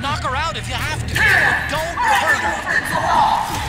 Knock her out if you have to. But don't hurt her.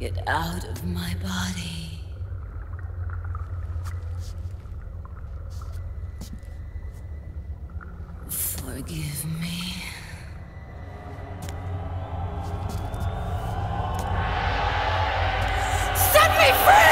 Get out of my body. Forgive me. Set me free!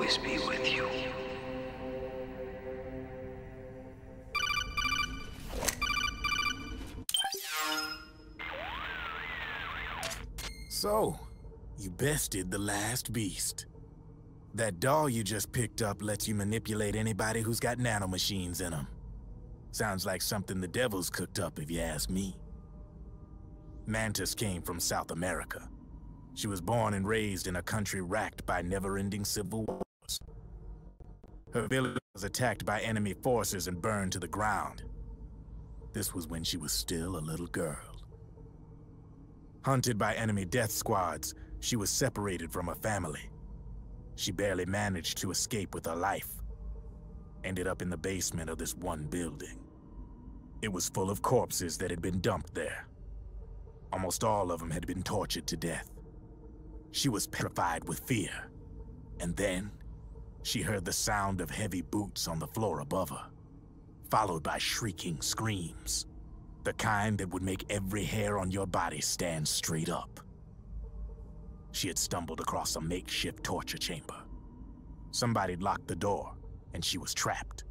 always be with you. So, you bested the last beast. That doll you just picked up lets you manipulate anybody who's got nanomachines in them. Sounds like something the devil's cooked up, if you ask me. Mantis came from South America. She was born and raised in a country racked by never-ending civil wars. Her village was attacked by enemy forces and burned to the ground. This was when she was still a little girl. Hunted by enemy death squads, she was separated from her family. She barely managed to escape with her life. Ended up in the basement of this one building. It was full of corpses that had been dumped there. Almost all of them had been tortured to death. She was petrified with fear. And then, she heard the sound of heavy boots on the floor above her, followed by shrieking screams. The kind that would make every hair on your body stand straight up. She had stumbled across a makeshift torture chamber. Somebody'd locked the door, and she was trapped.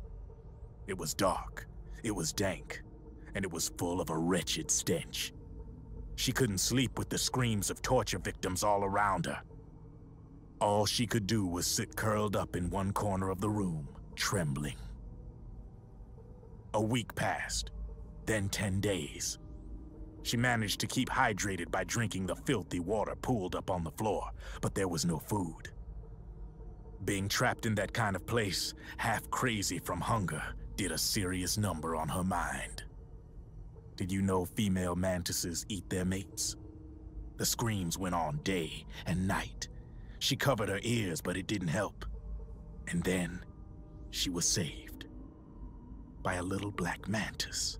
It was dark, it was dank, and it was full of a wretched stench. She couldn't sleep with the screams of torture victims all around her. All she could do was sit curled up in one corner of the room, trembling. A week passed. Then 10 days. She managed to keep hydrated by drinking the filthy water pooled up on the floor, but there was no food. Being trapped in that kind of place, half crazy from hunger, did a serious number on her mind. Did you know female mantises eat their mates? The screams went on day and night. She covered her ears, but it didn't help. And then, she was saved. By a little black mantis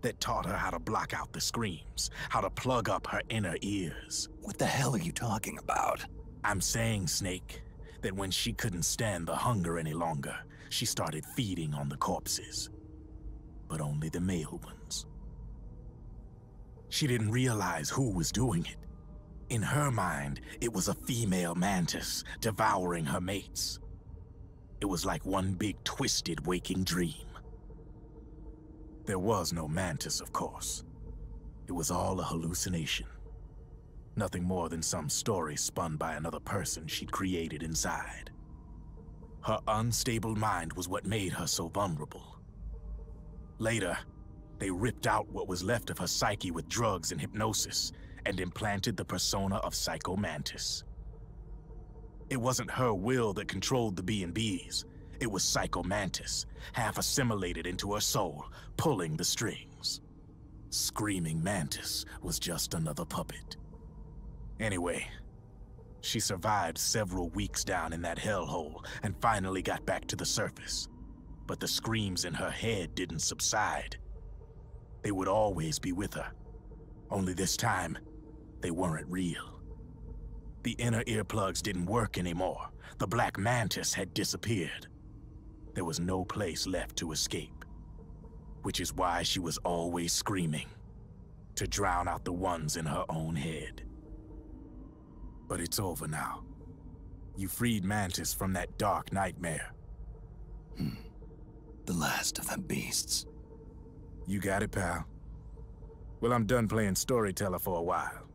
that taught her how to block out the screams, how to plug up her inner ears. What the hell are you talking about? I'm saying, Snake, that when she couldn't stand the hunger any longer, she started feeding on the corpses. But only the male ones. She didn't realize who was doing it. In her mind, it was a female mantis devouring her mates. It was like one big twisted waking dream. There was no mantis, of course. It was all a hallucination. Nothing more than some story spun by another person she'd created inside. Her unstable mind was what made her so vulnerable. Later, they ripped out what was left of her psyche with drugs and hypnosis and implanted the persona of Psycho Mantis. It wasn't her will that controlled the B&Bs. It was Psycho Mantis, half assimilated into her soul, pulling the strings. Screaming Mantis was just another puppet. Anyway, she survived several weeks down in that hellhole and finally got back to the surface. But the screams in her head didn't subside. They would always be with her. Only this time, they weren't real. The inner earplugs didn't work anymore. The black mantis had disappeared. There was no place left to escape. Which is why she was always screaming, to drown out the ones in her own head. But it's over now. You freed Mantis from that dark nightmare. The last of them beasts. You got it, pal. Well, I'm done playing storyteller for a while.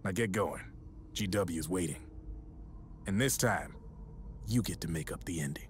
Now get going. GW's waiting. And this time, you get to make up the ending.